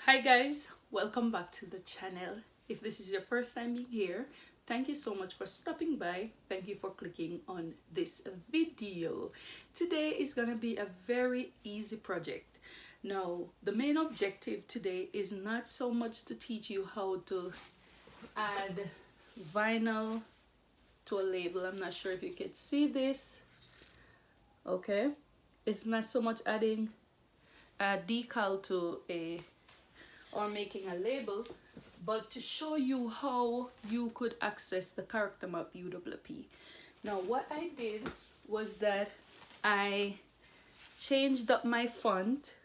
Hi guys, welcome back to the channel. If this is your first time being here, thank you so much for stopping by. Thank you for clicking on this video. Today is gonna be a very easy project. Now, the main objective today is not so much to teach you how to add vinyl to a label. I'm not sure if you can see this. Okay, it's not so much adding a decal to a or making a label, but to show you how you could access the character map UWP. Now what I did was that I changed up my font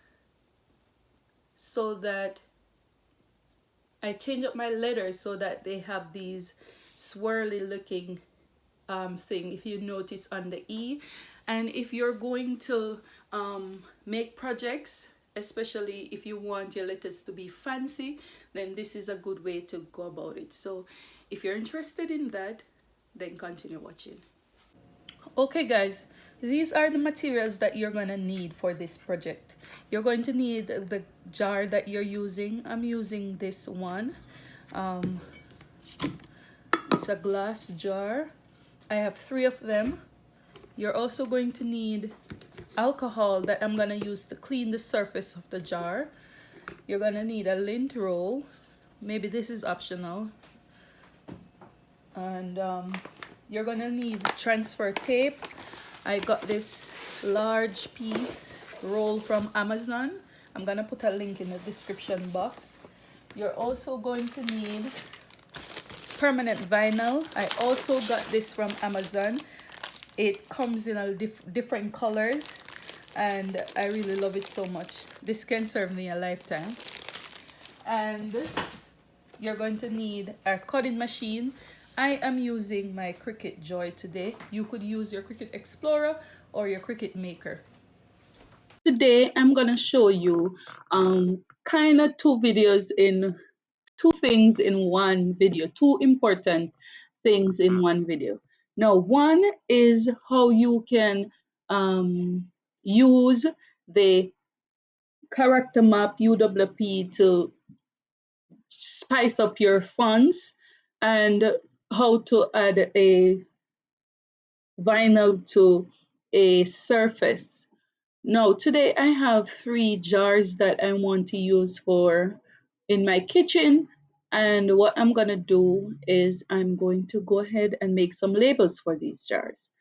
so that I changed up my letters so that they have these swirly looking thing, if you notice, on the E. And if you're going to make projects, especially if you want your letters to be fancy, then this is a good way to go about it. So if you're interested in that, then continue watching. Okay guys, these are the materials that you're gonna need for this project. You're going to need the jar that you're using. I'm using this one. It's a glass jar. I have 3 of them. You're also going to need alcohol that I'm gonna use to clean the surface of the jar. You're gonna need a lint roll. Maybe this is optional. And you're gonna need transfer tape. I got this large piece roll from Amazon. I'm gonna put a link in the description box. You're also going to need permanent vinyl. I also got this from Amazon. It comes in a different colors and I really love it so much. This can serve me a lifetime. And you're going to need a cutting machine. I am using my Cricut Joy today. You could use your Cricut Explorer or your Cricut Maker. Today I'm gonna show you kind of two things in one video, two important things in one video. Now, one is how you can use the character map UWP to spice up your fonts, and how to add a vinyl to a surface. Now, today I have 3 jars that I want to use for in my kitchen. And what I'm gonna do is I'm going to go ahead and make some labels for these jars.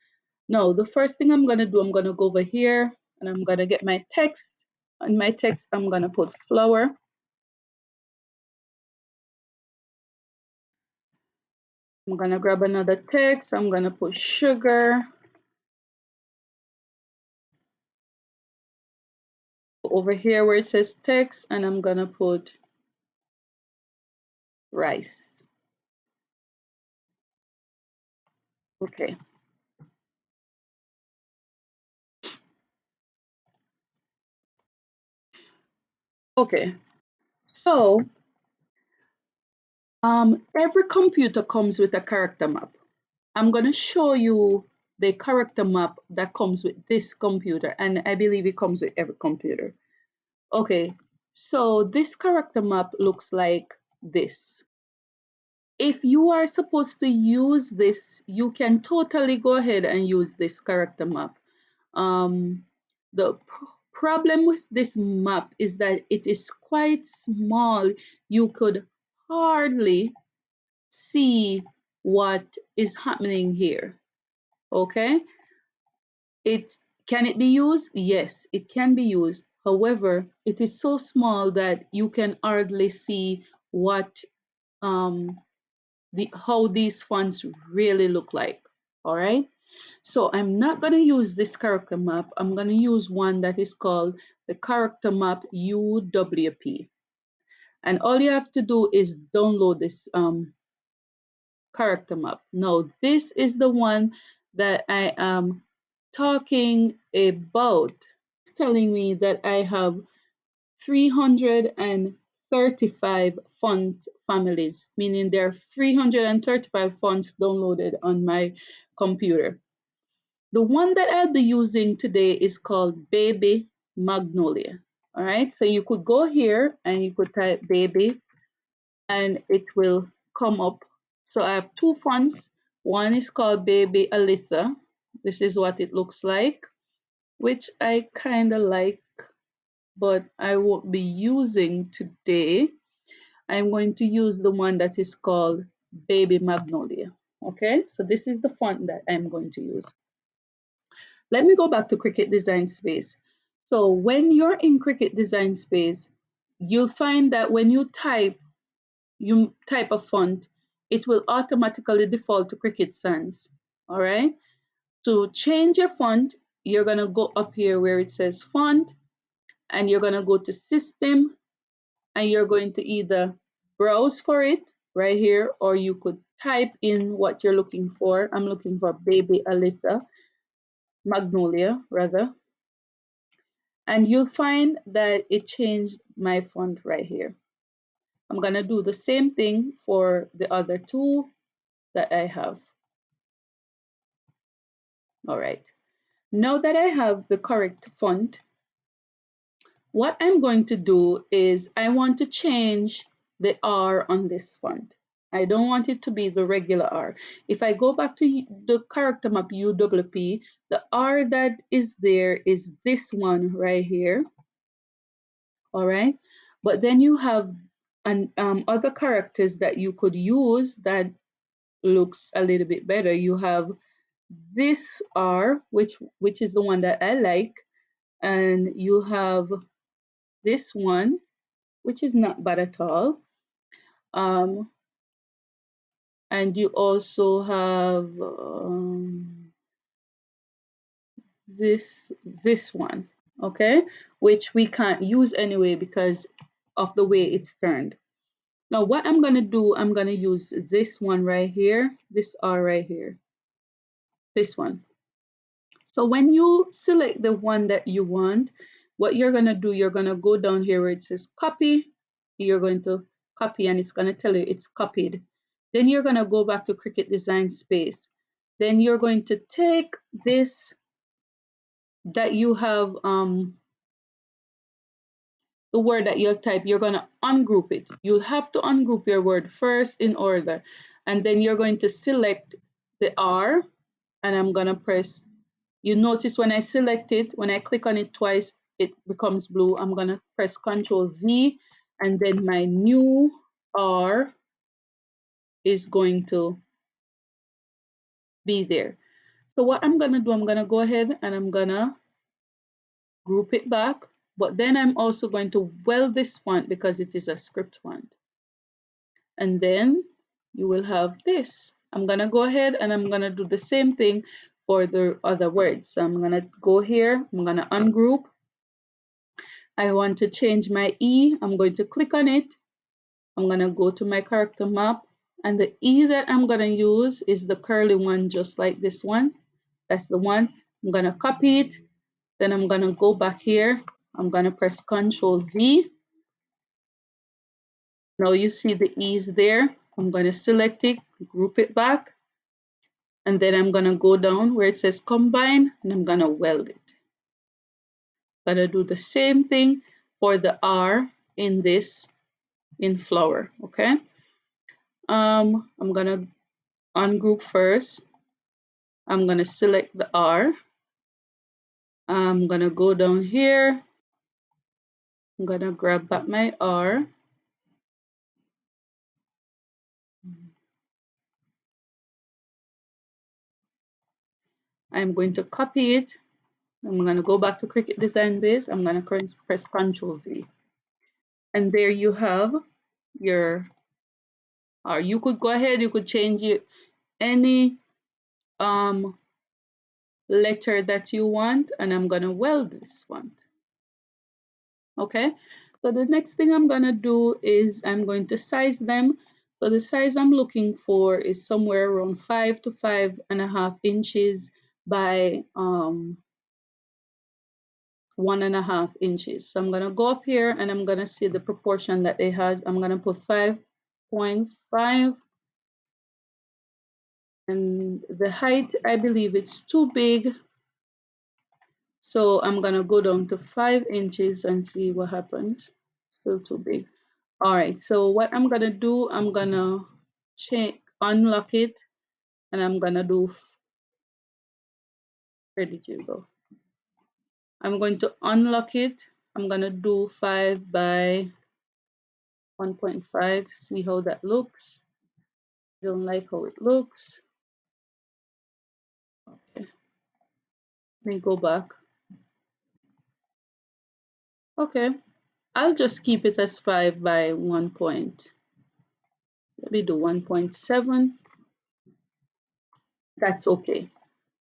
Now, the first thing I'm gonna do, I'm gonna go over here and I'm gonna get my text. In my text, I'm gonna put flour. I'm gonna grab another text. I'm gonna put sugar. Over here where it says text, and I'm gonna put rice. Okay. Okay. So every computer comes with a character map. I'm gonna show you the character map that comes with this computer, and I believe it comes with every computer. Okay, so this character map looks like this. If you are supposed to use this, you can totally go ahead and use this character map. The problem with this map is that it is quite small. You could hardly see what is happening here. Okay, it can it be used? Yes, it can be used. However, it is so small that you can hardly see what um how these fonts really look like. All right, so I'm not going to use this character map. I'm going to use one that is called the character map UWP, and all you have to do is download this character map. Now, this is the one that I am talking about. It's telling me that I have 335 font families, meaning there are 335 fonts downloaded on my computer. The one that I'll be using today is called Baby Magnolia. All right, so you could go here and you could type baby and it will come up. So I have two fonts. One is called Baby Alitha. This is what it looks like, which I kind of like, but I won't be using today. I'm going to use the one that is called Baby Magnolia. Okay, so this is the font that I'm going to use. Let me go back to Cricut Design Space. So when you're in Cricut Design Space, you'll find that when you type a font, it will automatically default to Cricut Sans. All right. To change your font, you're going to go up here where it says font and you're going to go to system and you're going to either browse for it right here or you could type in what you're looking for. I'm looking for Baby Alyssa, Magnolia rather. And you'll find that it changed my font right here. I'm going to do the same thing for the other two that I have. All right. Now that I have the correct font, what I'm going to do is I want to change the R on this font. I don't want it to be the regular R. If I go back to the character map UWP, the R that is there is this one right here. All right. But then you have other characters that you could use that looks a little bit better. You have this R, which is the one that I like, and you have this one, which is not bad at all. Um, and you also have this one, okay, which we can't use anyway because of the way it's turned. Now what I'm gonna do, I'm gonna use this one right here, this R right here, this one. So when you select the one that you want, what you're gonna do, you're gonna go down here where it says copy. You're going to copy and it's gonna tell you it's copied. Then you're gonna go back to Cricut Design Space. Then you're going to take this that you have, the word that you'll type, you're gonna ungroup it. You'll have to ungroup your word first in order. And then you're going to select the R and I'm gonna press. You notice when I select it, when I click on it twice, it becomes blue. I'm gonna press Ctrl V and then my new R is going to be there. So what I'm gonna do, I'm gonna go ahead and I'm gonna group it back, but then I'm also going to weld this font because it is a script font. And then you will have this. I'm gonna go ahead and I'm gonna do the same thing for the other words. So I'm gonna go here, I'm gonna ungroup. I want to change my E. I'm going to click on it. I'm going to go to my character map. And the E that I'm going to use is the curly one, just like this one. That's the one. I'm going to copy it. Then I'm going to go back here. I'm going to press Ctrl V. Now you see the E is there. I'm going to select it, group it back. And then I'm going to go down where it says combine and I'm going to weld it. I'm going to do the same thing for the R in this in flower, okay? I'm gonna ungroup first. I'm gonna select the R. I'm gonna go down here. I'm gonna grab back my R. I'm going to copy it. I'm gonna go back to Cricut Design Base. I'm gonna press Ctrl V. And there you have your R. You could go ahead, you could change it any letter that you want, and I'm gonna weld this one. Okay, so the next thing I'm gonna do is I'm going to size them. So the size I'm looking for is somewhere around 5 to 5.5 inches by 1.5 inches. So I'm gonna go up here and I'm gonna see the proportion that they have. I'm gonna put 5.5 and the height, I believe it's too big. So I'm gonna go down to 5 inches and see what happens. Still too big. All right, so what I'm gonna do, I'm gonna unlock it, and I'm gonna do, where did you go? I'm going to unlock it. I'm gonna do 5 by 1.5, see how that looks. Don't like how it looks. Okay, let me go back. Okay, I'll just keep it as 5 by 1 point. Let me do 1.7. That's okay.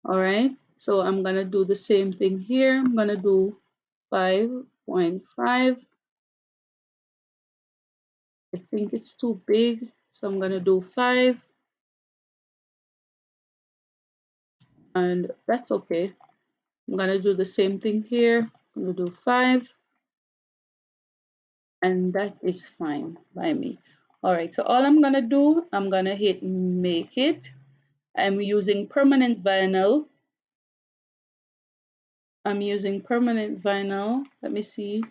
All right, so I'm gonna do the same thing here. I'm gonna do 5.5. I think it's too big, so I'm gonna do 5, and that's okay. I'm gonna do the same thing here. I'm gonna do 5, and that is fine by me. All right, so all I'm gonna do, I'm gonna hit make it. I'm using permanent vinyl. I'm using permanent vinyl. Let me see.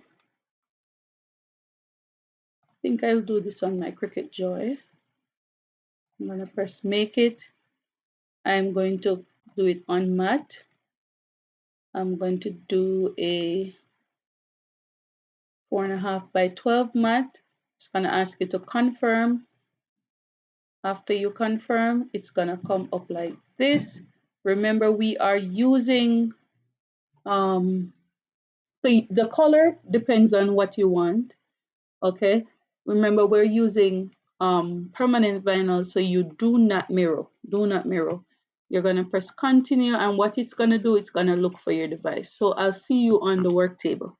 I think I'll do this on my Cricut Joy. I'm gonna press make it. I'm going to do it on matte. I'm going to do a 4.5 by 12 matte. It's gonna ask you to confirm. After you confirm, it's gonna come up like this. Remember, we are using so the color depends on what you want. Okay, remember we're using permanent vinyl, so you do not mirror. Do not mirror. You're gonna press continue, and what it's gonna do, it's gonna look for your device. So I'll see you on the work table.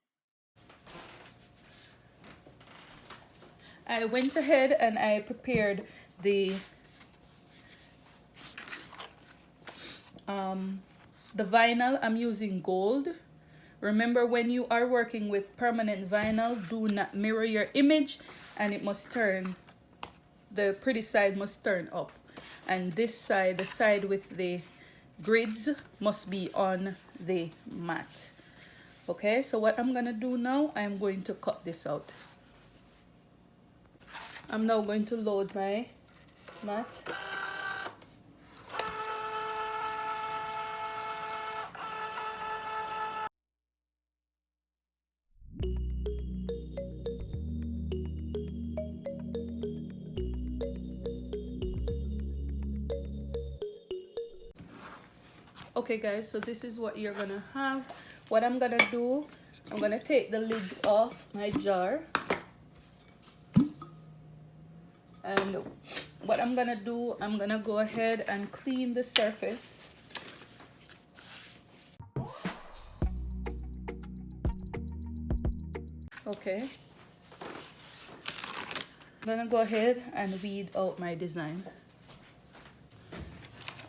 I went ahead and I prepared the vinyl. I'm using gold. Remember, when you are working with permanent vinyl, do not mirror your image, and it must turn, the pretty side must turn up, and this side, the side with the grids, must be on the mat. Okay, so what I'm gonna do now, I'm going to cut this out. I'm now going to load my mat. Okay guys, so this is what you're gonna have. What I'm gonna do, I'm gonna take the lids off my jar, and what I'm gonna do, I'm gonna go ahead and clean the surface. Okay, I'm gonna go ahead and weed out my design.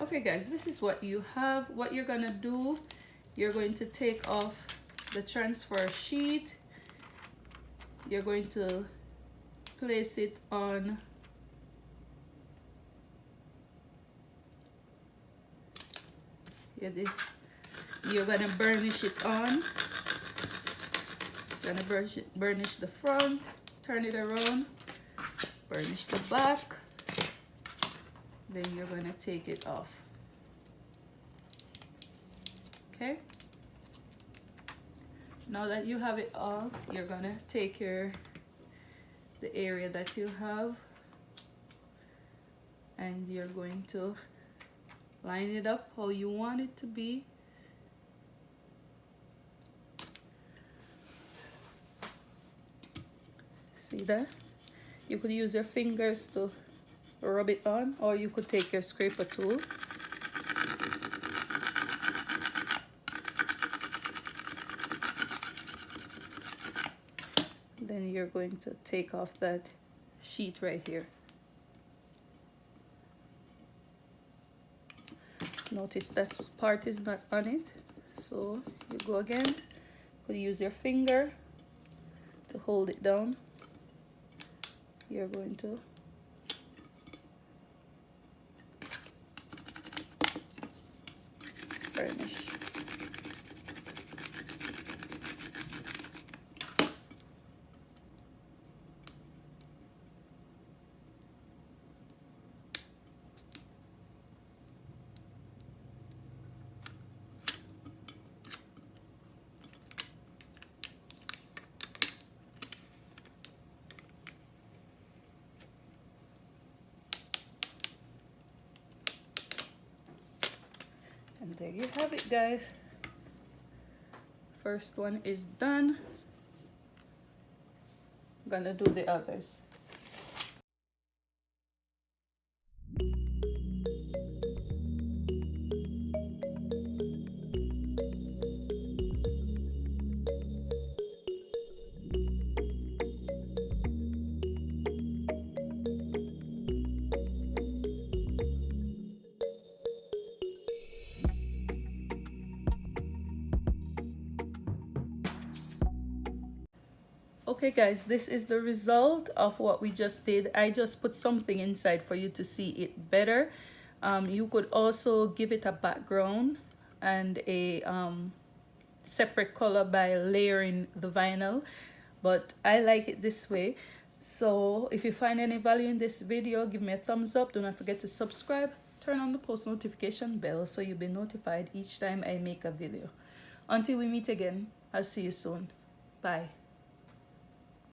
Okay guys, this is what you have. What you're gonna do, you're going to take off the transfer sheet. You're going to place it on you're gonna burnish it on. You're gonna burnish the front, turn it around, burnish the back, then you're gonna take it off. Okay, now that you have it all, you're gonna take the area that you have, and you're going to line it up how you want it to be. See that? You could use your fingers to rub it on, or you could take your scraper tool. Then you're going to take off that sheet right here. Notice that part is not on it, so you go again. You could use your finger to hold it down. You're going to burnish. there you have it, guys. First one is done. I'm gonna do the others. Okay guys, this is the result of what we just did. I just put something inside for you to see it better. You could also give it a background and a separate color by layering the vinyl, but I like it this way. So if you find any value in this video, give me a thumbs up. Do not forget to subscribe, turn on the post notification bell so you'll be notified each time I make a video. Until we meet again, I'll see you soon. Bye.